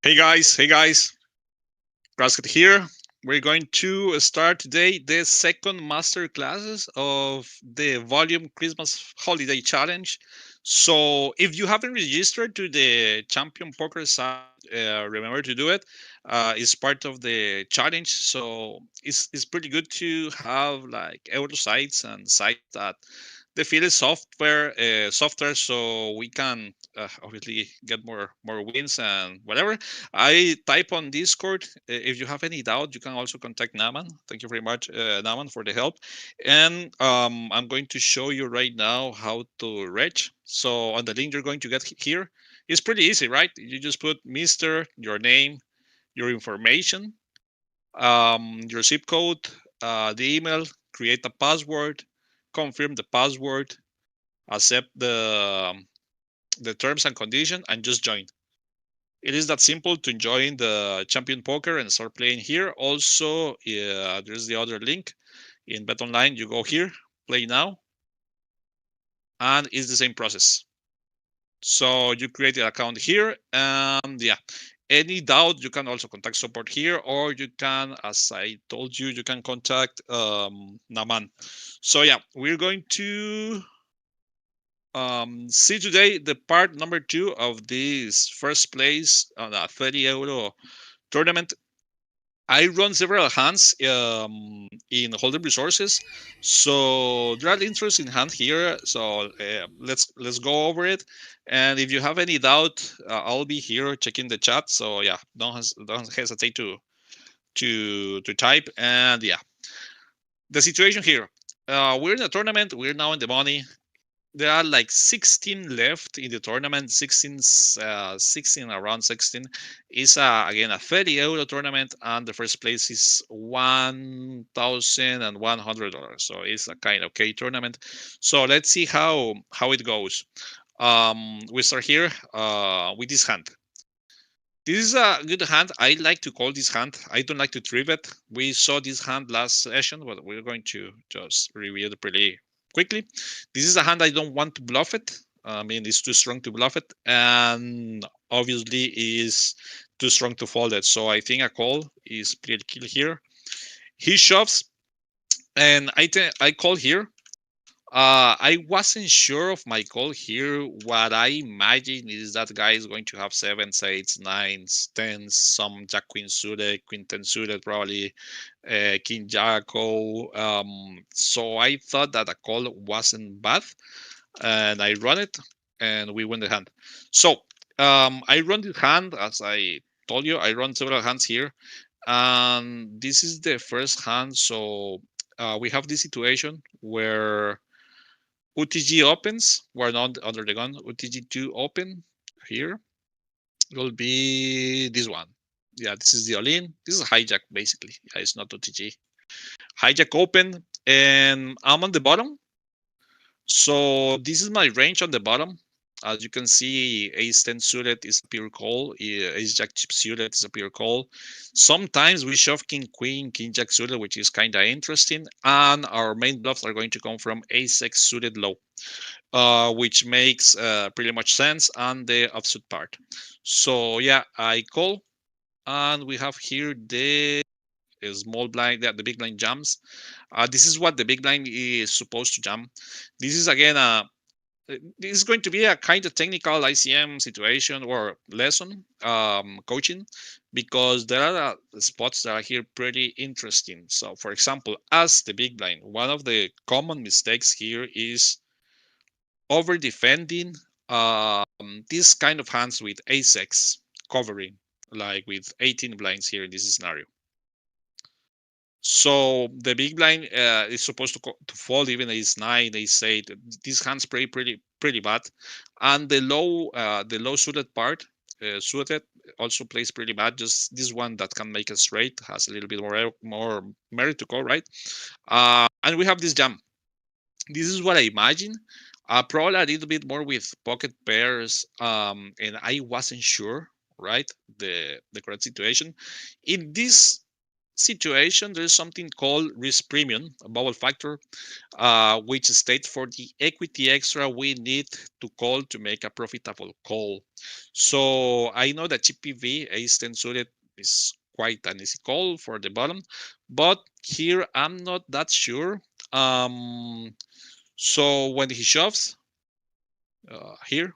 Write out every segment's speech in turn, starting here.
Hey guys, Rasket here. We're going to start today the second master classes of the Volume Christmas Holiday Challenge. So if you haven't registered to the Champion Poker site, remember to do it. It's part of the challenge, so it's pretty good to have like euro sites and sites that the field is softer, so we can obviously get more wins and whatever. I type on Discord. If you have any doubt, you can also contact Naman. Thank you very much, Naman, for the help. And I'm going to show you right now how to reg. So on the link you're going to get here, it's pretty easy, right? You just put Mister, your name, your information, your zip code, the email, create a password, confirm the password, accept the terms and conditions, and just join. It is that simple to join the Champion Poker and start playing here. Also, there's the other link in Bet Online. You go here, play now, and it's the same process. So you create an account here, and yeah, any doubt you can also contact support here, or you can, as I told you, you can contact Naman. So yeah, we're going to see today the part number 2 of this first place on a 30 euro tournament. I run several hands in holding resources, so there are interesting hand here. So let's go over it. And if you have any doubt, I'll be here checking the chat. So yeah, don't hesitate to type. And yeah, the situation here. We're in a tournament. We're now in the money. There are like 16 left in the tournament. 16, 16 around 16 is again a 30 euro tournament, and the first place is $1,100. So it's a kind of okay tournament. So let's see how it goes. We start here with this hand. This is a good hand. I like to call this hand. I don't like to trip it. We saw this hand last session, but we're going to just review it pretty quickly. This is a hand I don't want to bluff it. I mean, it's too strong to bluff it, and obviously is too strong to fold it. So I think a call is pretty kill here. He shoves, and I call here. I wasn't sure of my call here. What I imagine is that guy is going to have sevens, eights, nines, tens, some jack queen suited, queen ten suited, probably king jacko. So I thought that a call wasn't bad, and I run it, and we win the hand. So I run this hand as I told you. I run several hands here, and this is the first hand. So we have this situation where UTG opens. We're not under the gun. UTG2 open here will be this one. Yeah, this is the all-in. This is a hijack, basically. Yeah, it's not UTG. Hijack open, and I'm on the bottom. So this is my range on the bottom. As you can see, ace 10 suited is a pure call. Ace jack chip suited is a pure call. Sometimes we shove king queen, king jack suited, which is kind of interesting. And our main bluffs are going to come from ace x suited low. Which makes pretty much sense on the offsuit part. So yeah, I call, and we have here the small blind, the big blind jams. This is what the big blind is supposed to jam. This is again this is going to be a kind of technical ICM situation or lesson coaching, because there are spots that are here pretty interesting. So for example, as the big blind, one of the common mistakes here is over defending this kind of hands with ace-x covering, like with 18 blinds here in this scenario. So the big blind is supposed to fold even ace nine, ace eight. These hands play pretty bad, and the low suited part suited also plays pretty bad. Just this one that can make a straight has a little bit more merit to call, right? And we have this jam. This is what I imagine. Probably a little bit more with pocket pairs, and I wasn't sure, right? The correct situation in this. situation, there's something called risk premium, a bubble factor, which states for the equity extra we need to call to make a profitable call. So I know that GPV ace-10 suited is quite an easy call for the bottom, but here I'm not that sure. So when he shoves here,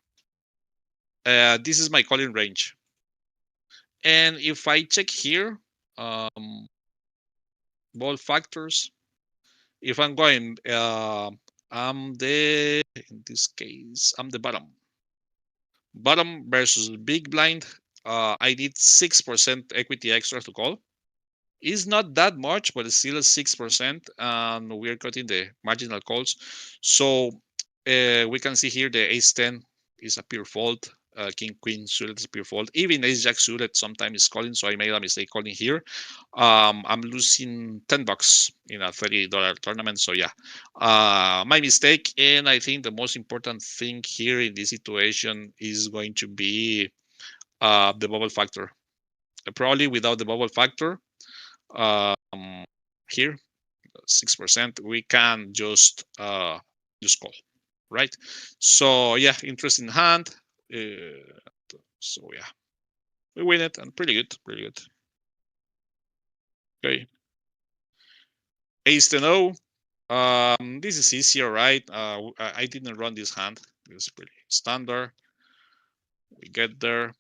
this is my calling range. And if I check here, ball factors, if I'm going, I'm in this case, I'm the bottom versus big blind. I need 6% equity extra to call. It's not that much, but it's still 6%, and we're cutting the marginal calls. So we can see here the ace-10 is a pure fold. King Queen suited is pure fold. Even Ace Jack suited sometimes is calling, so I made a mistake calling here. I'm losing $10 in a $30 tournament, so yeah, my mistake. And I think the most important thing here in this situation is going to be the bubble factor. Probably without the bubble factor, here 6%, we can just call, right? So yeah, interesting hand. So yeah, we win it, and pretty good, pretty good. Okay, ace-10-0. This is easier, right? I didn't run this hand. This is pretty standard. We get there.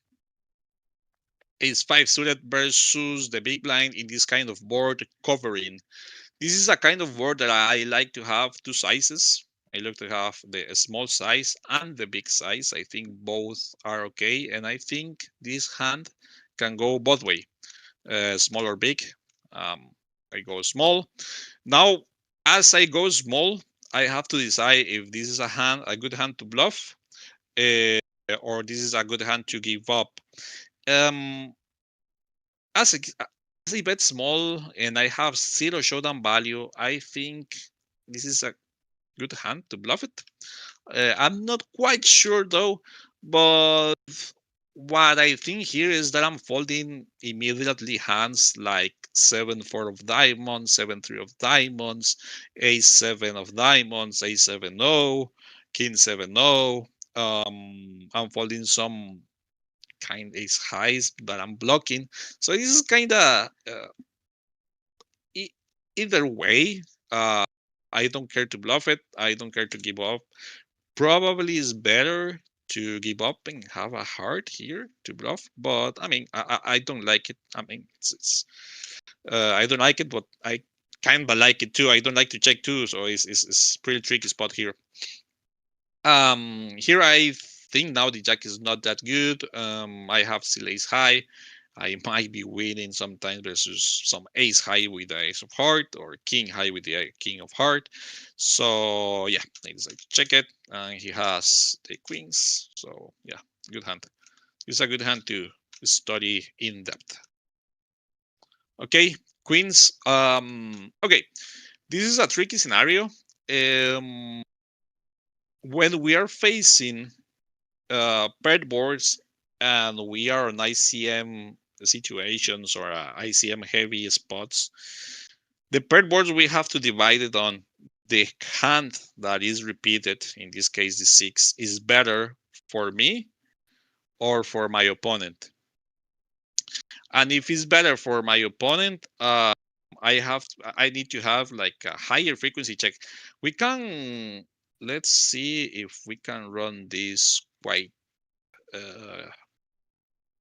Ace-5 suited versus the big blind in this kind of board covering. This is a kind of board that I like to have two sizes. I like to have the small size and the big size. I think both are okay, and I think this hand can go both way, small or big. I go small. Now, as I go small, I have to decide if this is a good hand to bluff, uh, or this is a good hand to give up. Um, as I bet small and I have zero showdown value, I think this is a good hand to bluff it. I'm not quite sure though, but what I think here is that I'm folding immediately hands like 7-4 of diamonds, 7-3 of diamonds, ace-7 of diamonds, ace-7-0, king-7-0. I'm folding some kind ace highs that I'm blocking. So this is kind of either way. Uh, I don't care to bluff it. I don't care to give up. Probably is better to give up and have a heart here to bluff. But I mean, I don't like it. I mean, it's I don't like it, but I kind of like it too. I don't like to check too, so it's pretty tricky spot here. Here I think now the jack is not that good. I have still ace high. I might be winning sometimes versus some ace high with the ace of heart or king high with the king of heart. So yeah, I decided to check it. And he has the queens. So yeah, good hand. It's a good hand to study in depth. Okay, queens. Okay, this is a tricky scenario. When we are facing paired boards and we are on ICM situations or ICM heavy spots, the paired boards we have to divide it on the hand that is repeated, in this case the 6, is better for me or for my opponent. And if it's better for my opponent, I need to have like a higher frequency check. We can, let's see if we can run this quite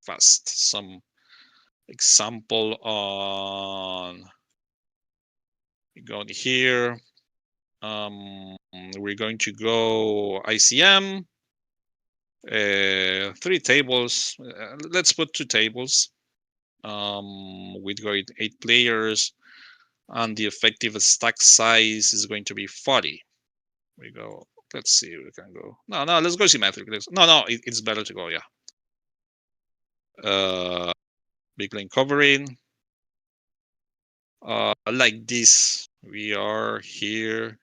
fast. Some example on going here. We're going to go ICM, 3 tables. Let's put 2 tables. With going 8 players, and the effective stack size is going to be 40. We go. Let's see. We can go. No, let's go symmetric. No. It's better to go. Yeah. Big lane covering. Like this. We are here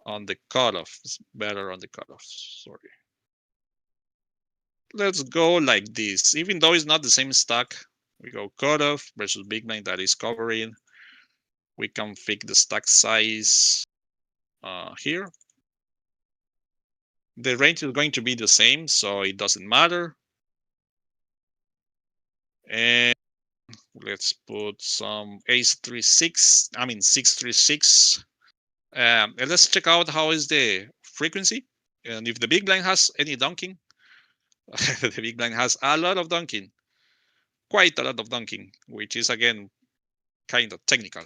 on the cutoff. It's better on the cutoff. Sorry. Let's go like this. Even though it's not the same stack, We go cutoff versus big blind that is covering. We can fix the stack size here. The range is going to be the same, so it doesn't matter. And let's put some ace 3-6. I mean 6-3-6. And let's check out how is the frequency. And if the big blind has any dunking, the big blind has a lot of dunking, quite a lot of dunking, which is again kind of technical.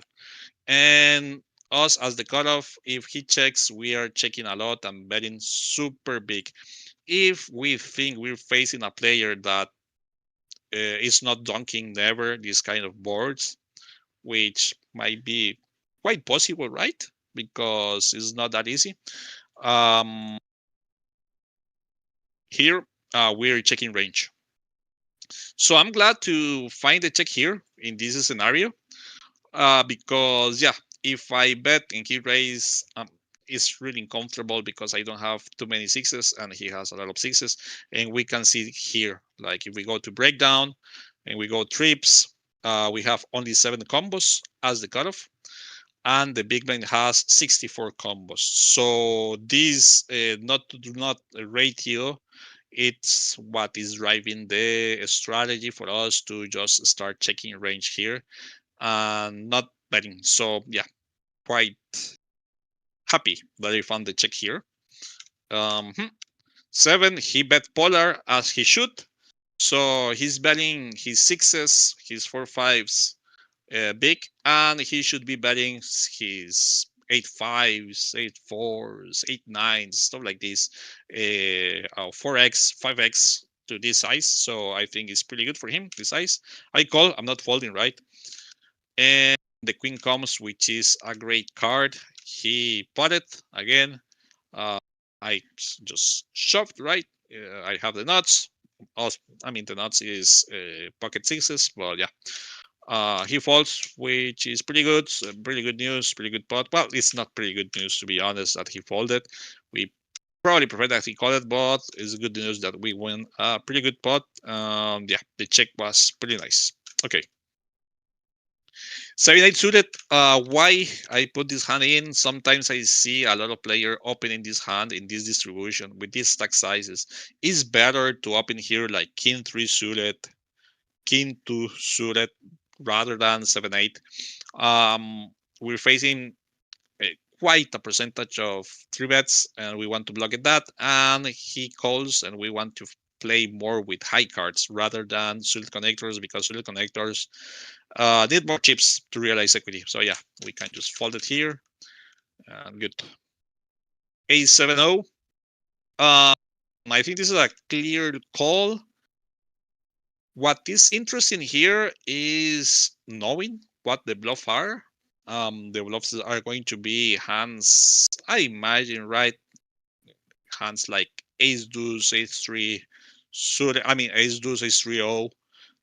And us as the cutoff, if he checks, we are checking a lot and betting super big. If we think we're facing a player that is not dunking never these kind of boards, which might be quite possible, right? Because it's not that easy. Here, we're checking range. So I'm glad to find the check here in this scenario because, yeah, if I bet and he raise, it's really uncomfortable because I don't have too many sixes and he has a lot of sixes. And we can see here, like if we go to breakdown and we go trips, we have only 7 combos as the cutoff. And the big blind has 64 combos. So this do not ratio, it's what is driving the strategy for us to just start checking range here and not betting. So yeah, quite happy that I found the check here. 7, he bet polar as he should. So he's betting his sixes, his 4-5s big, and he should be betting his 8-5s, 8-4s, 8-9s, stuff like this, 4x, 5x to this size. So I think it's pretty good for him, this size. I call, I'm not folding, right? And the queen comes, which is a great card. He potted again. I just shoved, right? I have the nuts. Also, I mean, the nuts is pocket sixes, but yeah. He folds, which is pretty good. Pretty good news, pretty good pot. Well, it's not pretty good news, to be honest, that he folded. We probably prefer that he called it, but it's good news that we win a pretty good pot. Yeah, the check was pretty nice. Okay. 7-8 suited. Why I put this hand in? Sometimes I see a lot of player opening this hand in this distribution with these stack sizes. It's better to open here like king 3 suited, king 2 suited rather than 7-8. We're facing quite a percentage of 3 bets and we want to block it that, and he calls and we want to play more with high cards rather than suited connectors because suited connectors need more chips to realize equity. So yeah, we can just fold it here. Good. A7-0. I think this is a clear call. What is interesting here is knowing what the bluffs are. The bluffs are going to be hands, I imagine, right? Hands like ace deuce, ace 3, ace deuce, ace 3-0,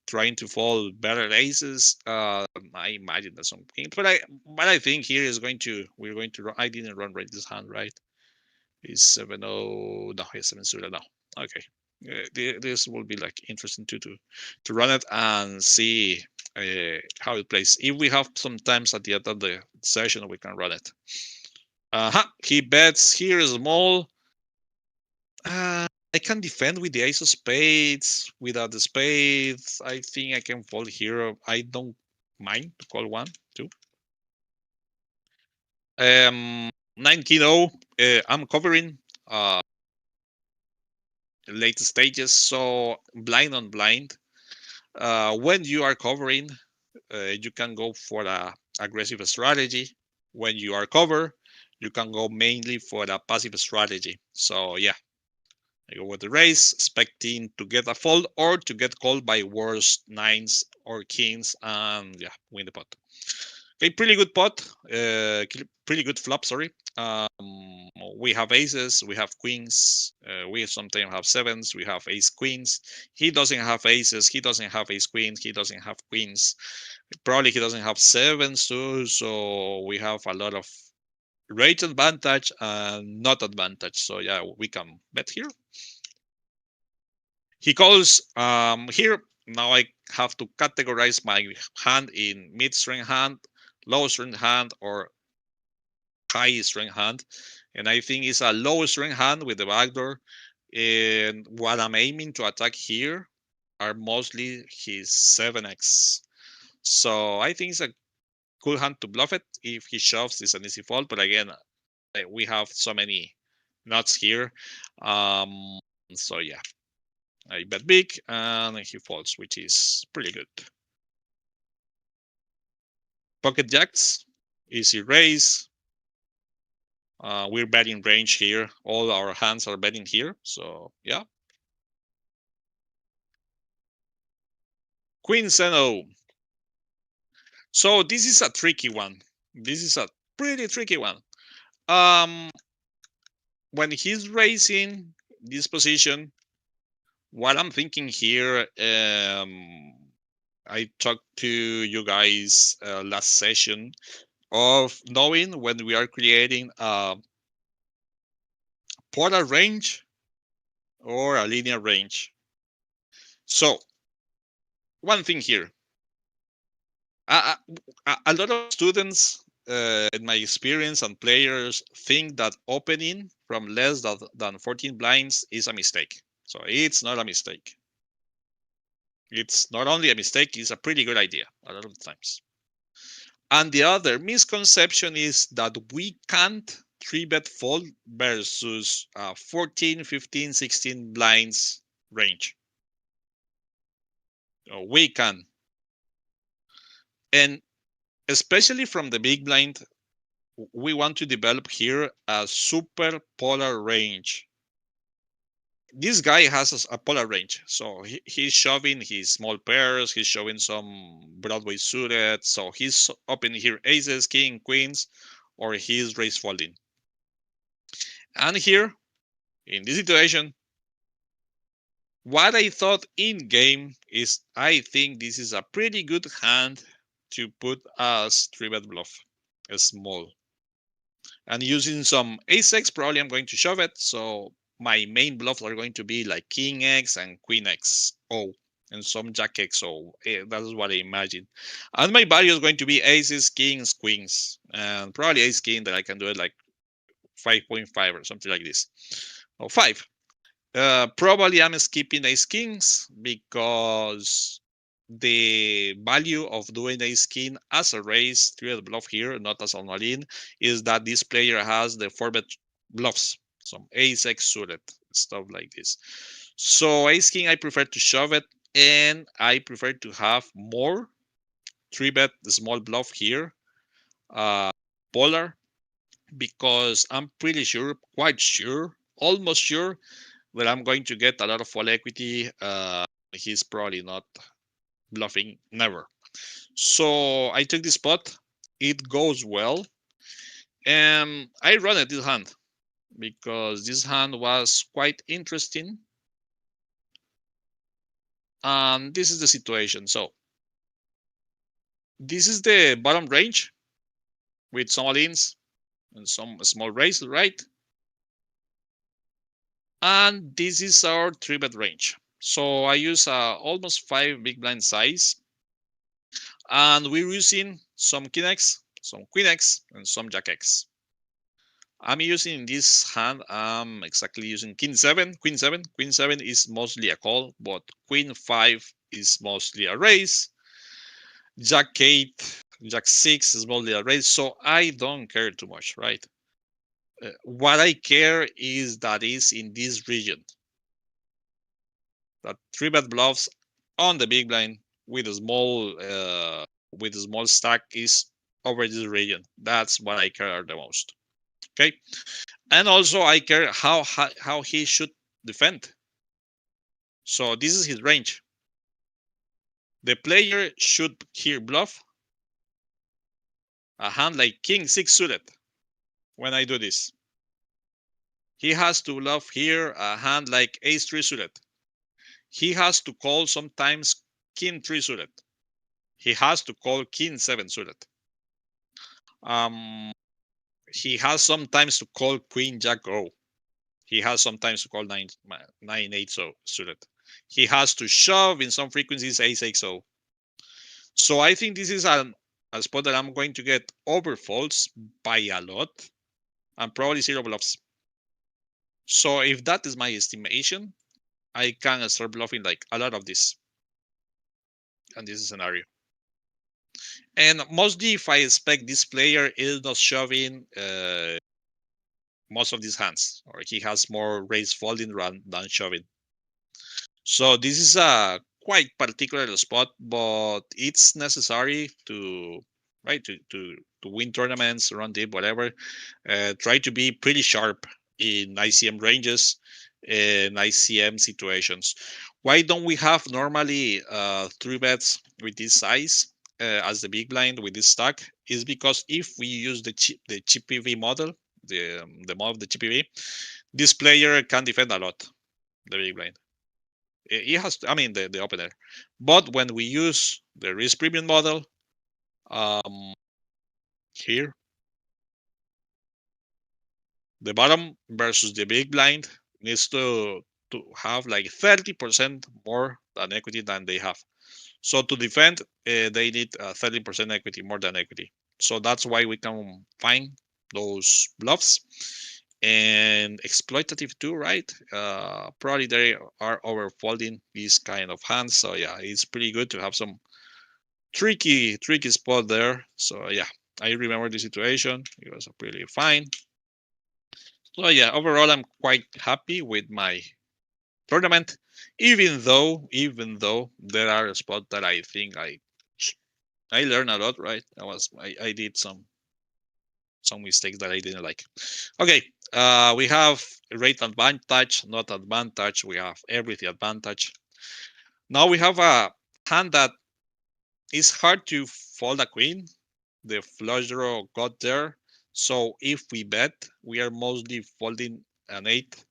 trying to fold better aces. I imagine that's some kings, but I think here is we're going to run. I didn't run right this hand, right? Is 7-0, no, he's 7 suited, no. Okay. This will be like interesting to run it and see how it plays. If we have some times at the end of the session, we can run it. He bets here small. I can defend with the ace of spades. Without the spades, I think I can fold here. I don't mind to call 1, 2. 9 kilo. I'm covering late stages, so blind on blind. When you are covering, you can go for a aggressive strategy. When you are covered, you can go mainly for a passive strategy. So yeah, I go with the raise, expecting to get a fold or to get called by worse 9s or kings and yeah, win the pot. Okay, pretty good pot, pretty good flop, sorry. We have aces, we have queens, we sometimes have 7s, we have ace queens. He doesn't have aces, he doesn't have ace queens, he doesn't have queens. Probably he doesn't have 7s too, so we have a lot of rate advantage and not advantage. So yeah, we can bet here. He calls here. Now I have to categorize my hand in mid-strength hand, low-strength hand, or high-strength hand. And I think it's a low-strength hand with the backdoor. And what I'm aiming to attack here are mostly his 7x. So I think it's a cool hand to bluff it. If he shoves, it's an easy fold. But again, we have so many nuts here. So yeah, I bet big and he folds, which is pretty good. Pocket jacks, easy raise. We're betting range here. All our hands are betting here. So yeah. Queen Zeno. So this is a tricky one. This is a pretty tricky one. When he's raising this position, what I'm thinking here, I talked to you guys last session of knowing when we are creating a polar range or a linear range. So one thing here, a lot of students in my experience and players think that opening from less than 14 blinds is a mistake. So it's not a mistake. It's not only a mistake, it's a pretty good idea a lot of times. And the other misconception is that we can't 3-bet fold versus 14, 15, 16 blinds range. We can. And especially from the big blind, we want to develop here a super polar range. This guy has a polar range. So he's shoving his small pairs, he's showing some Broadway suited. So he's opening here aces, king, queens, or he's raise folding. And here, in this situation, what I thought in game is I think this is a pretty good hand to put as 3-bet bluff, small. And using some ace-x, probably I'm going to shove it. So my main bluffs are going to be like king x and queen x o, and some jack x o. That's what I imagine. And my value is going to be aces, kings, queens, and probably ace king that I can do it like 5.5 or something like this. Or 5. Probably I'm skipping ace kings because the value of doing ace king as a raise 3-bet bluff here, not as an all-in, is that this player has the 4-bet bluffs, some ace x suited, stuff like this. So ace king, I prefer to shove it, and I prefer to have more 3-bet small bluff here, polar, because I'm pretty sure, quite sure, almost sure that I'm going to get a lot of full equity. He's probably not bluffing, never. So I took this spot. It goes well. And I run it this hand because this hand was quite interesting. And this is the situation. So this is the bottom range with some all-ins and some small raises, right? And this is our 3-bet range. So I use almost 5 big blind size. And we're using some king x, some queen x, and some jack x. I'm using this hand, I'm exactly using king 7, queen 7. Queen 7 is mostly a call, but queen 5 is mostly a raise. Jack 8, jack 6 is mostly a raise, so I don't care too much, right? What I care is that is in this region. That 3-bet bluffs on the big blind with a small stack is over this region. That's what I care the most. Okay, and also I care how he should defend. So this is his range. The player should here bluff a hand like king 6 suited when I do this. He has to bluff here a hand like ace 3 suited. He has to call sometimes king 3 suited. He has to call king 7 suited. He has sometimes to call queen jack o. He has sometimes to call 9 8 so suited. he has to shove in some frequencies ace XO. So I think this is a spot that I'm going to get overfolds by a lot and probably zero bluffs. So if that is my estimation, I can start bluffing like a lot of this and this scenario. And mostly if I expect this player is not shoving most of these hands, or he has more raise folding than shoving. So this is a quite particular spot, but it's necessary to to win tournaments, run deep, whatever. Try to be pretty sharp in ICM ranges and ICM situations. Why don't we have normally three bets with this size as the big blind with this stack? Is because if we use the chip PV model, the model of the chip PV, this player can defend a lot the big blind. It has to, I mean the opener, but when we use the risk premium model here, the bottom versus the big blind needs to have like 30% more than equity than they have. So to defend, they need 30% equity, more than equity. So that's why we can find those bluffs and exploitative too, right? Probably they are overfolding these kind of hands. So yeah, it's pretty good to have some tricky spot there. So yeah, I remember the situation. It was pretty fine. So yeah, overall, I'm quite happy with my tournament, even though there are spots that I think I learned a lot. Right, I did some mistakes that I didn't like. Okay, we have rate advantage, not advantage. We have everything advantage. Now we have a hand that is hard to fold a queen. The flush draw got there. So if we bet, we are mostly folding an 8.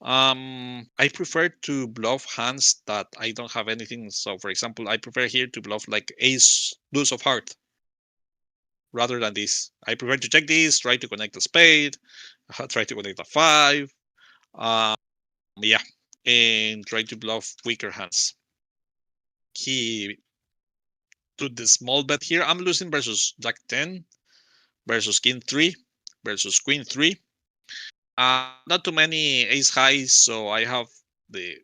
I prefer to bluff hands that I don't have anything. So for example, I prefer here to bluff like ace deuce of heart rather than this. I prefer to check this, try to connect a spade, try to connect a 5. Yeah, and try to bluff weaker hands. He to the small bet here. I'm losing versus Jack 10, versus King 3, versus Queen 3. Not too many ace highs, so I have the,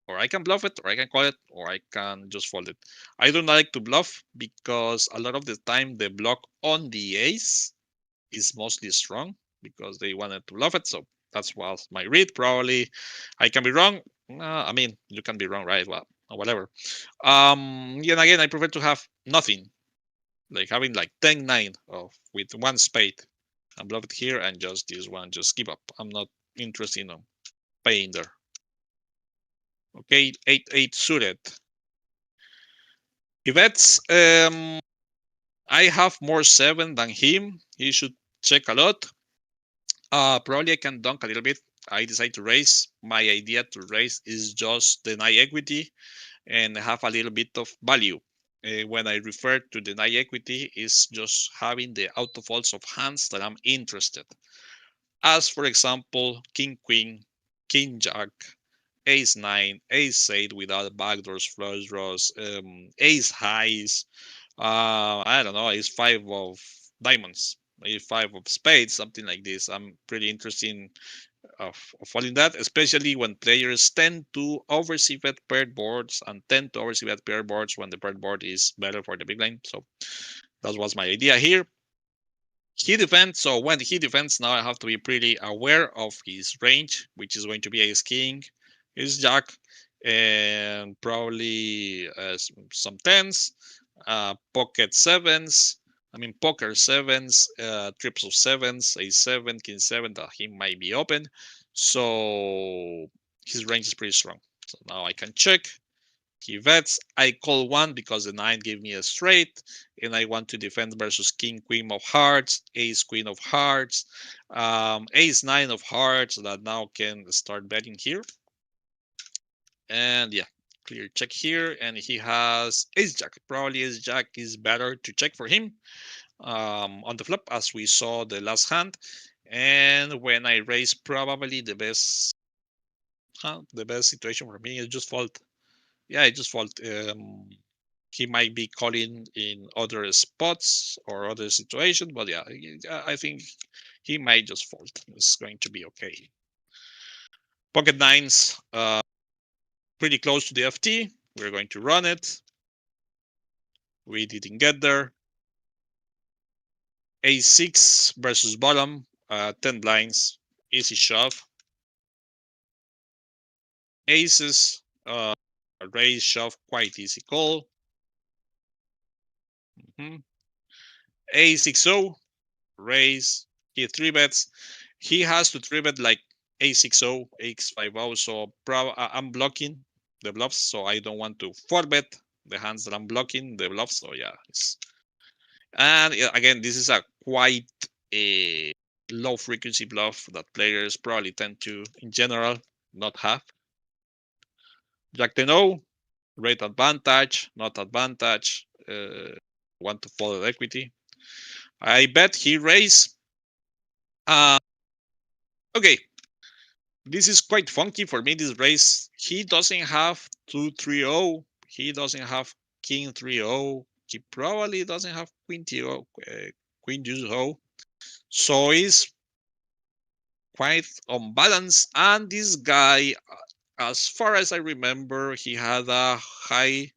or I can bluff it, or I can call it, or I can just fold it. I don't like to bluff because a lot of the time the block on the ace is mostly strong because they wanted to bluff it. So that's was my read. Probably I can be wrong. I mean, you can be wrong, right? Well, whatever. And again, I prefer to have nothing, like having like 10-9 of with one spade and bluff it here and just this one, just give up. I'm not interested in paying there. Okay, 8-8 suited. He bets. I have more 7 than him. He should check a lot. Probably I can dunk a little bit. I decide to raise. My idea to raise is just deny equity and have a little bit of value. When I refer to deny equity, is just having the auto folds of hands that I'm interested. As for example, King Queen, King Jack, Ace 9, Ace 8 without backdoors, flush draws, Ace highs, I don't know, Ace 5 of diamonds, Ace 5 of spades, something like this. I'm pretty interested of following that, especially when players tend to oversee bet paired boards and tend to oversee bet paired boards when the paired board is better for the big line. So that was my idea here. He defends, so when he defends, now I have to be pretty aware of his range, which is going to be ace king, his jack, and probably some tens, pocket sevens. I mean, poker sevens, trips of sevens, ace 7, king 7 that he might be open. So his range is pretty strong. So now I can check. He bets. I call one because the 9 gave me a straight, and I want to defend versus King Queen of Hearts, Ace Queen of Hearts, Ace 9 of Hearts that now can start betting here. And yeah, clear check here, and he has Ace Jack. Probably Ace Jack is better to check for him on the flop, as we saw the last hand. And when I raise, probably the best situation for me is just fold. Yeah, I just fold. He might be calling in other spots or other situations, but yeah, I think he might just fold. It's going to be okay. Pocket nines, pretty close to the FT. We're going to run it. We didn't get there. A6 versus bottom, 10 blinds, easy shove. Aces, raise, shove, quite easy call. A60, raise. He three bets. He has to three bet like A60, X50. So I'm blocking the bluffs, so I don't want to four bet the hands that I'm blocking the bluffs. So yeah, and again, this is a quite a low frequency bluff that players probably tend to, in general, not have. Jack 10-0, rate advantage, not advantage. Want to follow equity. I bet he raise. Okay, this is quite funky for me. This race, he doesn't have 2-3-0. He doesn't have king 3-0. He probably doesn't have queen 0, queen deuce 0. So it's quite unbalanced. And this guy, as far as I remember, he had a high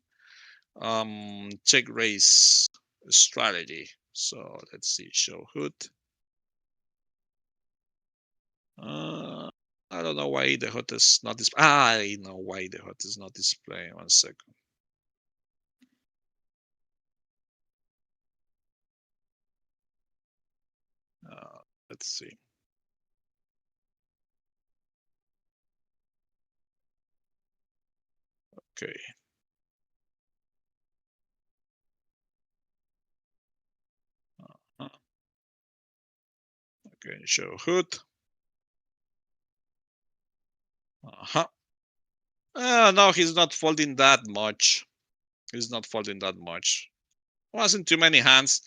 check raise strategy. So let's see, show hood. I don't know why the HUD is not displaying. I know why the HUD is not displaying. 1 second. Let's see. Okay. Okay, show HUD. No, he's not folding that much. He's not folding that much. Wasn't too many hands.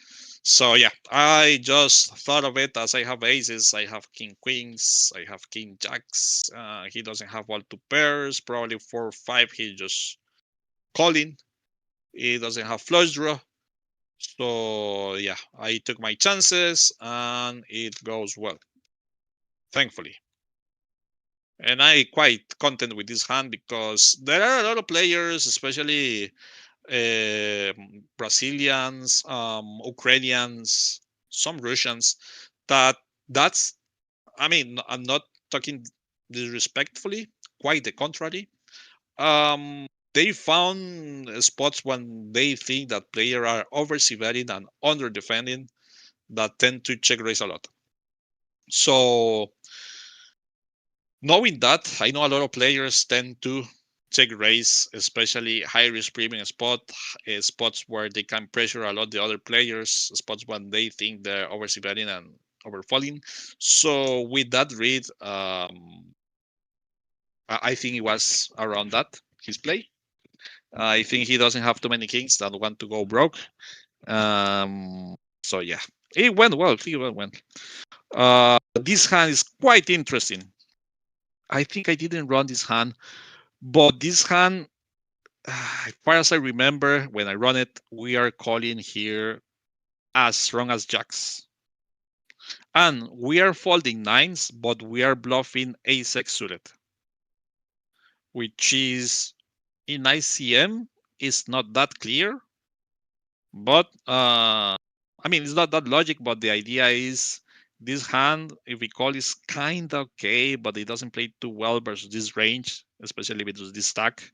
So yeah, I just thought of it as I have aces, I have king queens, I have king jacks. He doesn't have all two pairs, probably 4-5. He just calling. He doesn't have flush draw. So yeah, I took my chances and it goes well, thankfully. And I quite content with this hand because there are a lot of players, especially Brazilians, Ukrainians, some Russians, that's. I mean, I'm not talking disrespectfully. Quite the contrary. They found spots when they think that players are over betting and under defending that tend to check raise a lot. So knowing that, I know a lot of players tend to check raise, especially high risk premium spots where they can pressure a lot the other players, spots when they think they're over betting and overfalling. So with that read, I think it was around that his play. I think he doesn't have too many kings that want to go broke. So yeah, it went well. It went well. This hand is quite interesting. I think I didn't run this hand, but this hand, as far as I remember, when I run it, we are calling here as strong as jacks. And we are folding nines, but we are bluffing ace-x suited, which is in ICM is not that clear. But I mean, it's not that logic, but the idea is this hand, if we call, is kind of okay, but it doesn't play too well versus this range, especially with this stack.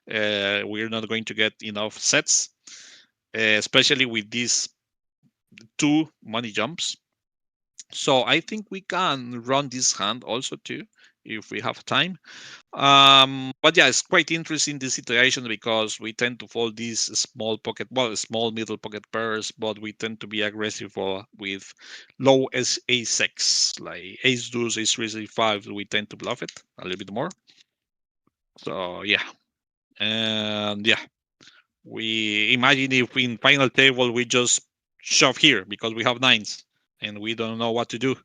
We're not going to get enough sets, especially with these two money jumps. So I think we can run this hand also too, if we have time. But yeah, it's quite interesting this situation because we tend to fold these small middle pocket pairs, but we tend to be aggressive with low ace-x, like ace deuce, ace three, ace five. We tend to bluff it a little bit more. So yeah, and yeah, we imagine if in final table we just shove here because we have nines and we don't know what to do.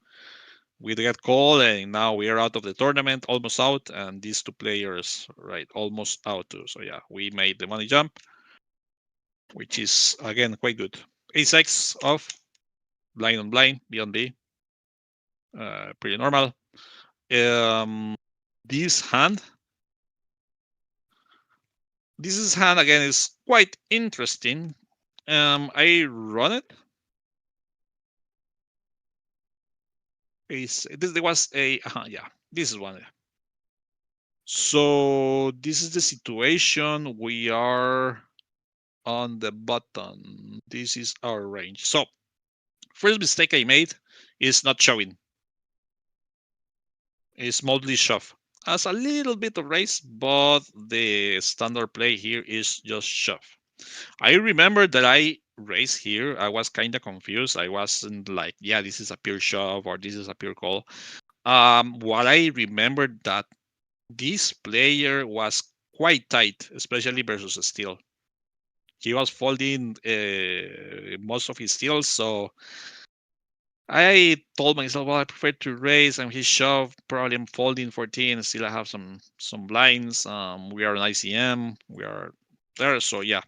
we get called, and now we are out of the tournament, almost out, and these two players, right, almost out too. So yeah, we made the money jump, which is again quite good. Ace-X off, blind on blind, B on B, pretty normal. This hand, this hand again is quite interesting. I run it. There was a yeah. This is one. So this is the situation. We are on the button. This is our range. So first mistake I made is not showing. Is mostly shove. As a little bit of raise, but the standard play here is just shove. I remember that I raised here. I was kind of confused. I wasn't like, yeah, this is a pure shove or this is a pure call. What I remembered that this player was quite tight, especially versus a steel. He was folding most of his steals, so I told myself, well, I prefer to raise, and he shoved. Probably I'm folding 14. Still, I have some blinds. We are an ICM. We are there, so yeah,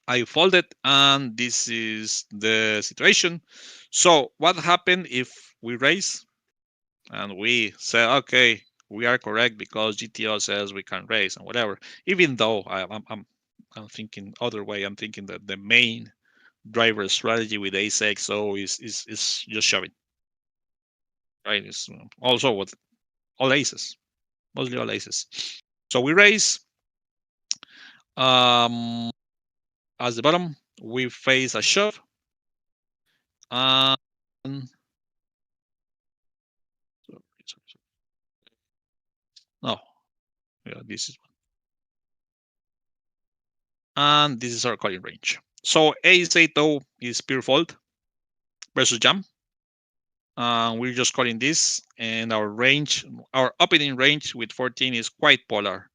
I folded, and this is the situation. So what happened if we raise and we say, okay, we are correct because GTO says we can raise and whatever. Even though I'm thinking other way. I'm thinking that the main driver strategy with ace XO is just shoving, right? It's also with all aces, mostly all aces. So we raise. Um, as the bottom, we face a shove. And no, yeah, this is one. And this is our calling range. So ace 8 is pure fold versus jam. We're just calling this, and our range, our opening range with 14 is quite polar.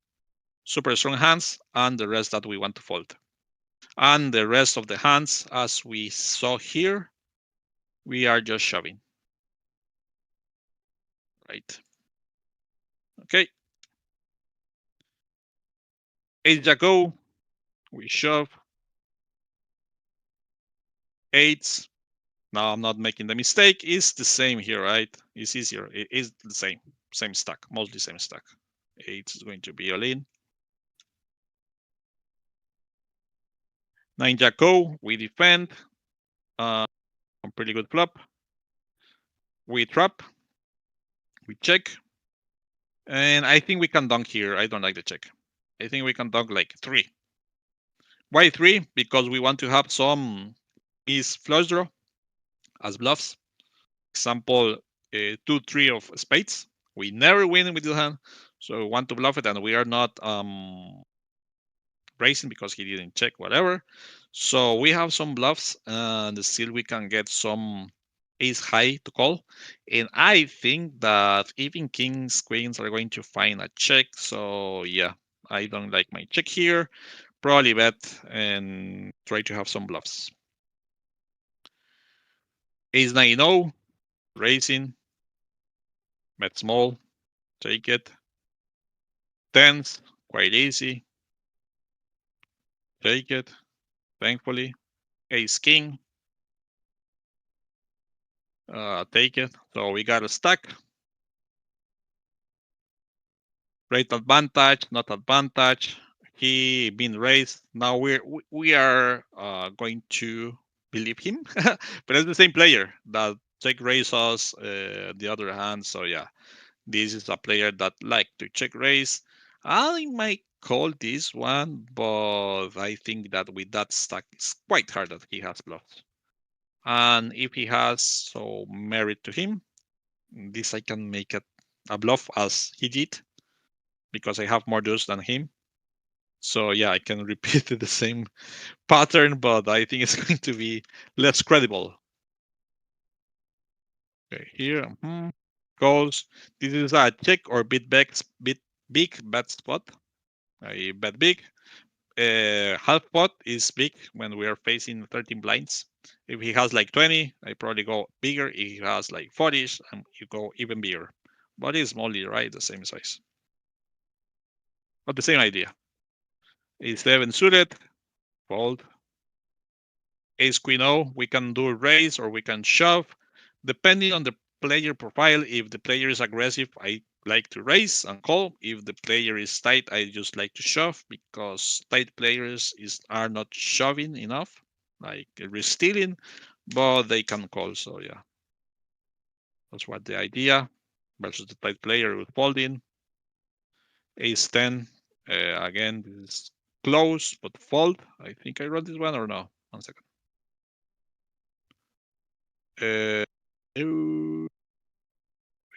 Super strong hands, and the rest that we want to fold. And the rest of the hands, as we saw here, we are just shoving. Right. Okay. Ace jack go, we shove. Eights. Now I'm not making the mistake. It's the same here, right? It's easier. It is the same stack, mostly same stack. Eight is going to be all in. Nine jack go, we defend. Pretty good flop. We trap. We check. And I think we can dunk here. I don't like the check. I think we can dunk like 3. Why 3? Because we want to have some miss flush draw as bluffs. Example, 2-3 of spades. We never win with this hand, so we want to bluff it, and we are not raising because he didn't check whatever. So we have some bluffs, and still we can get some ace high to call. And I think that even kings, queens are going to find a check. So yeah, I don't like my check here. Probably bet and try to have some bluffs. Ace 9 raising, bet small, take it. Tens, quite easy, take it, thankfully. Ace king, take it. So we got a stack. Great advantage, not advantage. He been raised. Now we are going to believe him, but it's the same player that check raise us the other hand. So yeah, this is a player that like to check raise. I might call this one, but I think that with that stack, it's quite hard that he has bluffs. And if he has so merit to him, this I can make it a bluff as he did because I have more deuce than him. So yeah, I can repeat the same pattern, but I think it's going to be less credible. Okay, here goes. This is a check or big bet spot. I bet big. half pot is big when we are facing 13 blinds. If he has like 20, I probably go bigger. If he has like 40, you go even bigger. But it's mostly right the same size. But the same idea. Ace 11 suited, fold. Ace Queen O, we can do raise or we can shove. Depending on the player profile, if the player is aggressive, I like to raise and call. If the player is tight, I just like to shove because tight players are not shoving enough, like stealing, but they can call. So yeah, that's what the idea versus the tight player with folding. Ace 10, again, this is close, but fold. I think I wrote this one or no? 1 second.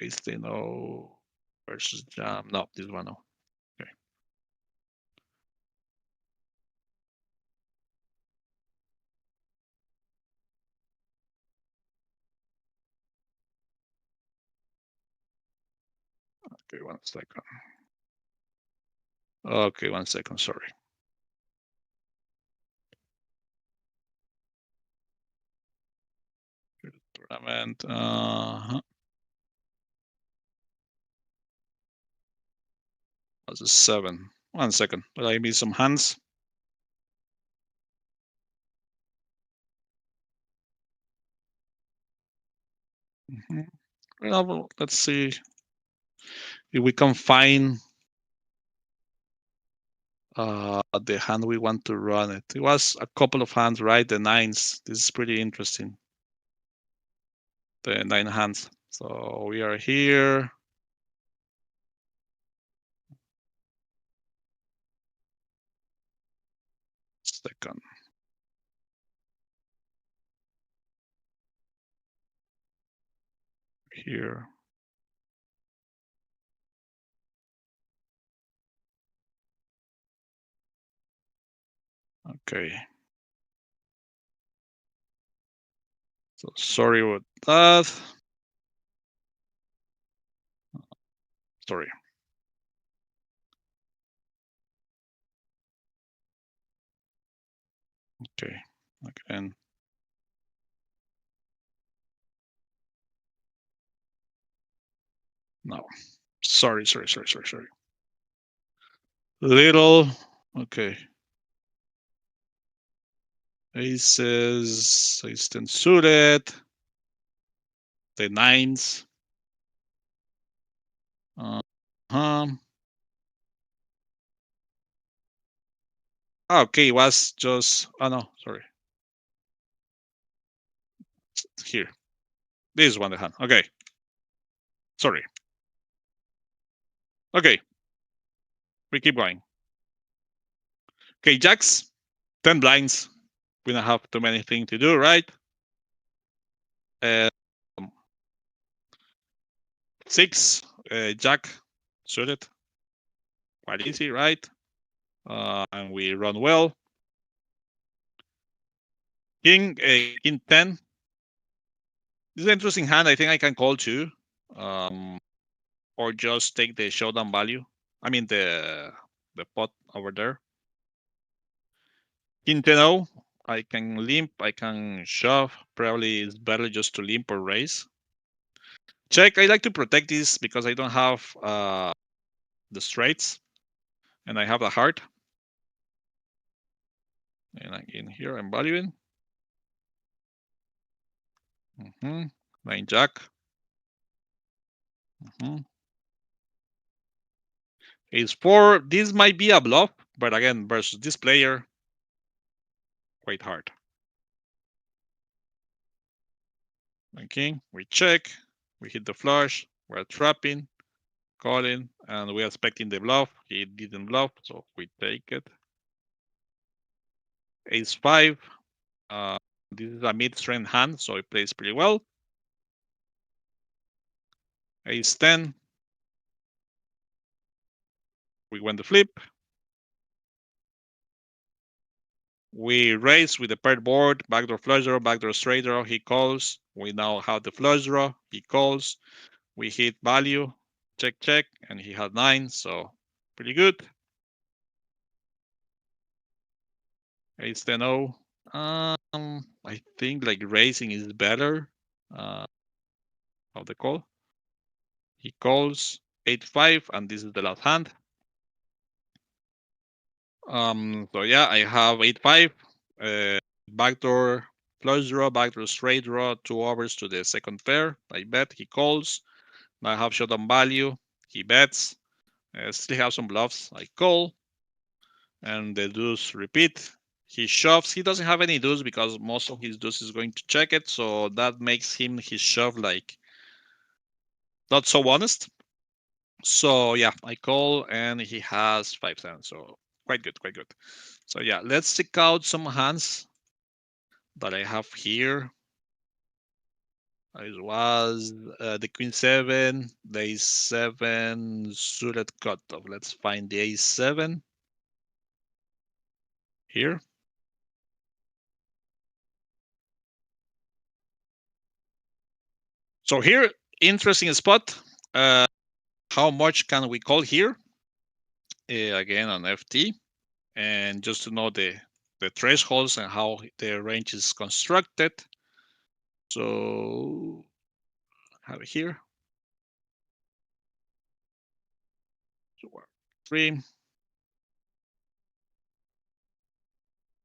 Ace 10, no. Versus jam. No, this one, no. Okay. Okay, 1 second. Okay, 1 second, sorry. Tournament. That's a 7. 1 second. But I missed some hands. Well, let's see if we can find the hand we want to run it. It was a couple of hands, right? The nines. This is pretty interesting. The 9 hands. So we are here. Second. Here. Okay. So sorry about that. Sorry. Okay. Again. No. Sorry. Little. Okay. Aces. Ace 10 suited. The nines. Uh-huh. Okay, it was just. Oh, no. Sorry. Here. This one, the hand. Okay. Sorry. Okay. We keep going. Okay, jacks. 10 blinds. We don't have too many things to do, right? 6. Jack suited. Quite easy, right? And we run well. King 10. This is an interesting hand. I think I can call too. Or just take the showdown value. I mean the pot over there. King 10-0. I can limp, I can shove. Probably it's better just to limp or raise. Check. I like to protect this because I don't have the straights. And I have the heart. And again here I'm valuing. 9 jack. Ace 4. This might be a bluff, but again, versus this player, quite hard. Okay, we check. We hit the flush. We're trapping, calling, and we're expecting the bluff. He didn't bluff, so we take it. Ace 5. This is a mid-strength hand, so it plays pretty well. Ace 10. We went the flip. We raise with the paired board, backdoor flush draw, backdoor straight draw. He calls. We now have the flush draw. He calls. We hit value, check, check, and he had 9, so pretty good. Ace 10 0. I think like raising is better. Of the call. He calls 8-5, and this is the last hand. So yeah, I have 8-5, backdoor flush draw, backdoor straight draw, 2 overs to the second pair. I bet he calls. Now I have showdown value. He bets. Still have some bluffs. I call, and the deuce repeat. He shoves. He doesn't have any deuce because most of his deuce is going to check it, so that makes him his shove like not so honest. So yeah, I call, and he has 5-7. So quite good, quite good. So yeah, let's check out some hands that I have here. It was the Queen 7, the Ace 7 suited cutoff. Let's find the Ace 7 here. So here, interesting spot. How much can we call here? Again on FT, and just to know the thresholds and how the range is constructed. So have it here. 3.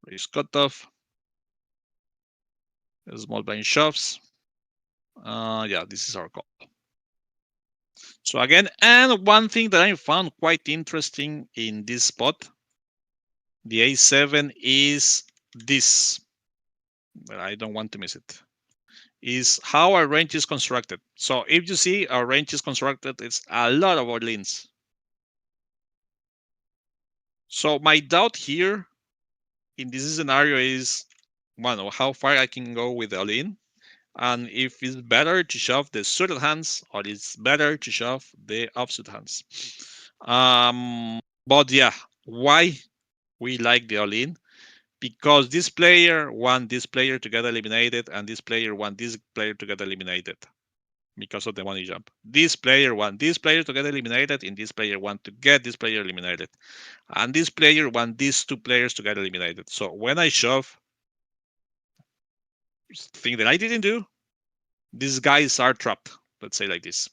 Raise cutoff. Small blind shoves. Yeah, this is our call. So again, and one thing that I found quite interesting in this spot, the A7 is this. I don't want to miss it. Is how our range is constructed. So if you see our range is constructed, it's a lot of all-ins. So my doubt here in this scenario is, well, how far I can go with all-in, and if it's better to shove the suited hands or it's better to shove the offsuit hands. But yeah, why we like the all-in? Because this player want this player to get eliminated, and this player want this player to get eliminated because of the money jump. This player want this player to get eliminated, and this player want to get this player eliminated. And this player want these two players to get eliminated. So when I shove, thing that I didn't do, these guys are trapped. Let's say like this.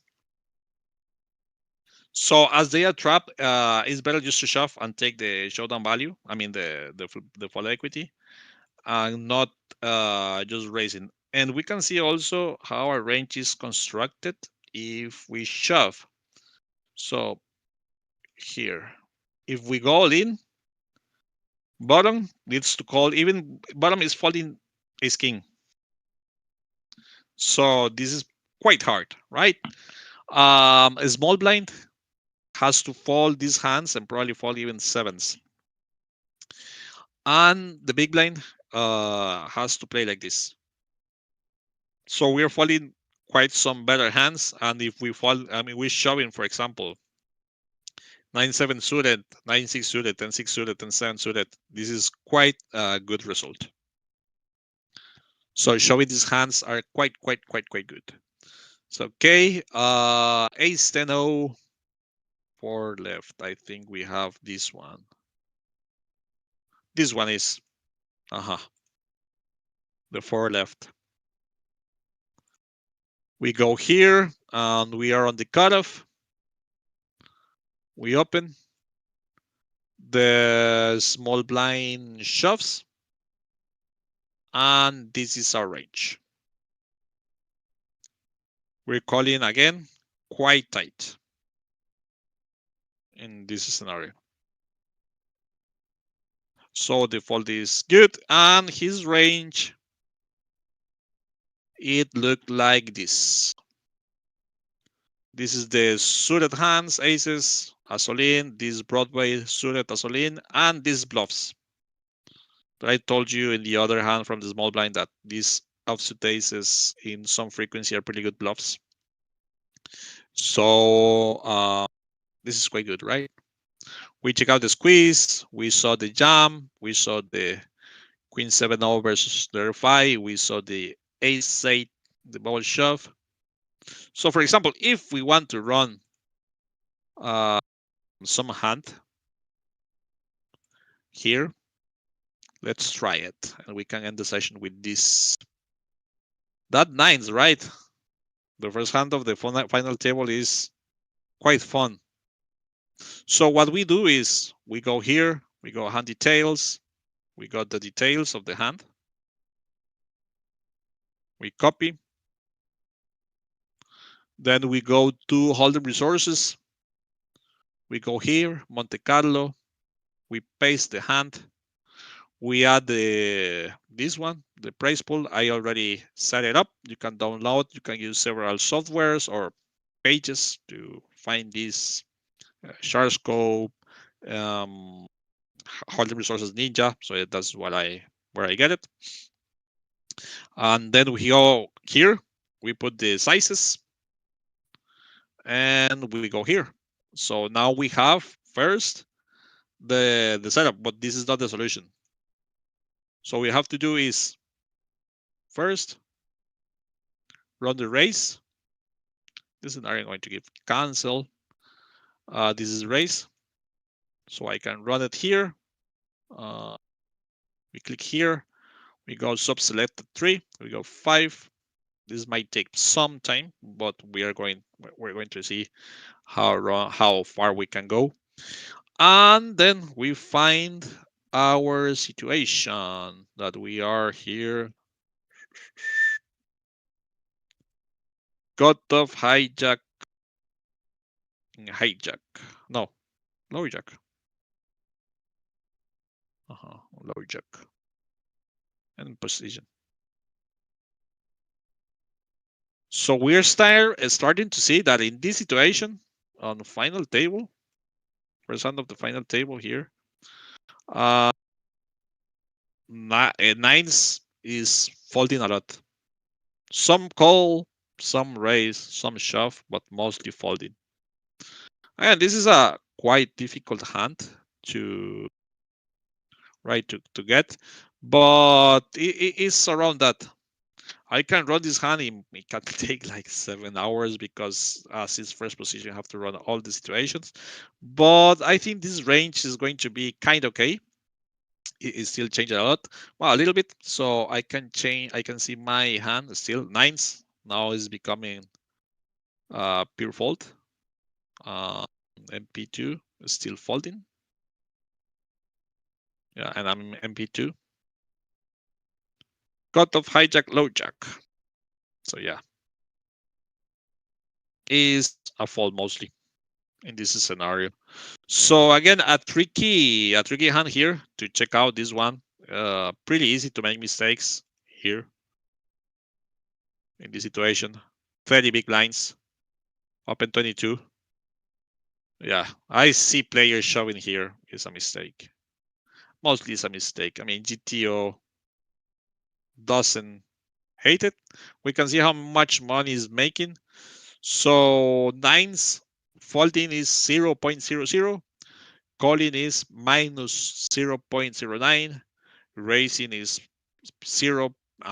So as they are trapped, it's better just to shove and take the showdown value. I mean the full equity, and not just raising. And we can see also how our range is constructed if we shove. So here, if we go all in, bottom needs to call. Even bottom is folding ace king. So this is quite hard, right? A small blind has to fold these hands and probably fold even sevens. And the big blind has to play like this. So we're folding quite some better hands. And if we fold, I mean, we're shoving, for example, 9-7 suited, 9-6 suited, 10-6 suited, 10-7 suited. This is quite a good result. So showing these hands are quite good. So okay, ace 10-0, 4 left. I think we have this one. This one is, the 4 left. We go here, and we are on the cutoff. We open. The small blind shoves, and this is our range. We're calling again quite tight in this scenario. So the fold is good, and his range, it looked like this. This is the suited hands, aces, as all in, this Broadway suited as all in, and these bluffs. But I told you in the other hand from the small blind that these offsuit aces in some frequency are pretty good bluffs. So this is quite good, right? We check out the squeeze. We saw the jam. We saw the Queen 7-0 versus the 5. We saw the Ace 8, the bubble shove. So for example, if we want to run some hand here, Let's try it, and we can end the session with this. That nines, right? The first hand of the final table is quite fun. So what we do is we go here, we go hand details, we got the details of the hand. We copy. Then we go to holding resources. We go here, Monte Carlo. We paste the hand. We add this one, the price pool. I already set it up. You can download. You can use several softwares or pages to find this shard scope, holding resources ninja. So that's where I get it. And then we go here. We put the sizes, and we go here. So now we have first the setup, but this is not the solution. So we have to do is first run the race. This is not going to give cancel. This is race. So I can run it here. We click here. We go sub-selected 3. We go 5. This might take some time, but we're going to see how far we can go. And then we find our situation that we are here. Cut off hijack. No, low jack. Low jack. And position. So we're starting to see that in this situation on the final table, first hand of the final table here, nines is folding a lot. Some call, some raise, some shove, but mostly folding. And this is a quite difficult hand to get, but it is around that. I can run this hand. It can take like 7 hours because as its first position, you have to run all the situations. But I think this range is going to be kind of okay. It still changed a lot, well, a little bit. So I can change. I can see my hand still nines. Now is becoming pure fold. MP2 is still folding. Yeah, and I'm MP2. Cut off hijack low jack. So yeah, is a fold mostly in this scenario. So again, a tricky hand here to check out this one. Pretty easy to make mistakes here in this situation. 30 big lines, open 22. Yeah, I see players showing here is a mistake. Mostly it's a mistake. I mean, GTO doesn't hate it. We can see how much money is making. So nines folding is 0.00. Calling is minus 0.09. Raising is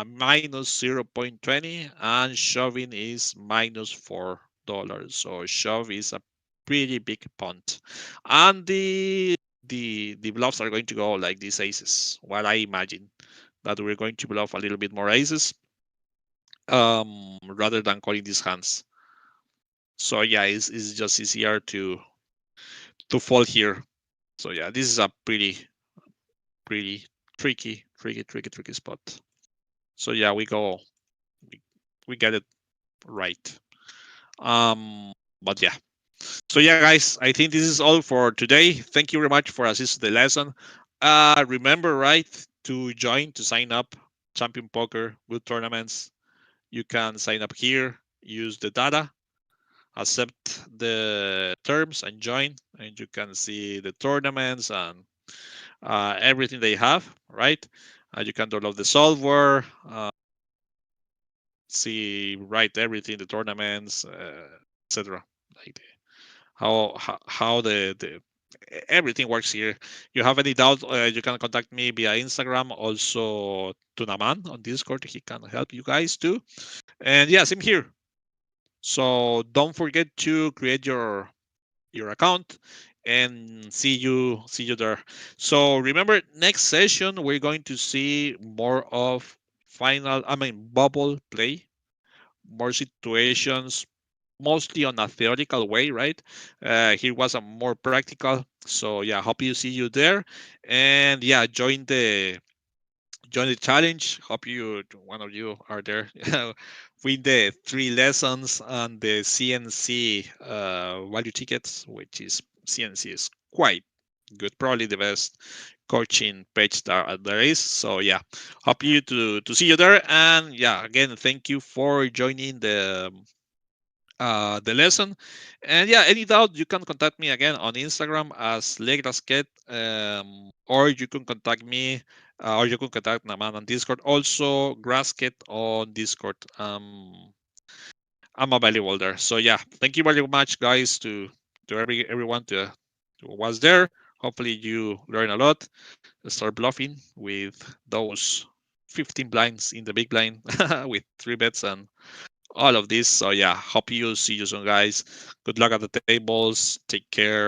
minus 0.20, and shoving is minus $4. So shove is a pretty big punt, and the bluffs are going to go like these aces. What I imagine that we're going to bluff a little bit more aces, rather than calling these hands. So yeah, it's just easier to fold here. So yeah, this is a pretty tricky spot. So yeah, we get it right. But yeah. So yeah, guys, I think this is all for today. Thank you very much for assisting the lesson. Remember, right, to sign up Champion Poker, good tournaments. You can sign up here, use the data, accept the terms, and join, and you can see the tournaments and everything they have, right? You can download the software, see, write everything, the tournaments, etc. Like how the everything works here. You have any doubt, you can contact me via Instagram, also Tunaman on Discord. He can help you guys too. And yeah, same here. So don't forget to create your account, and see you there. So remember, next session we're going to see more of bubble play, more situations, mostly on a theoretical way, right? Here was a more practical. So yeah, hope you see you there, and yeah, join the challenge. Hope you one of you are there. Win the 3 lessons on the CNC value tickets, which is CNC is quite good, probably the best coaching page there is. So yeah, hope you to see you there. And yeah, again, thank you for joining the lesson. And yeah, any doubt, you can contact me again on Instagram as Legrasket, or you can contact me, or you can contact Naman on Discord. Also, Grasket on Discord. I'm available there. So yeah, thank you very much, guys, to everyone to was there. Hopefully, you learn a lot. Start bluffing with those 15 blinds in the big blind with 3 bets and all of this. So yeah, hope you see you soon, guys. Good luck at the tables. Take care.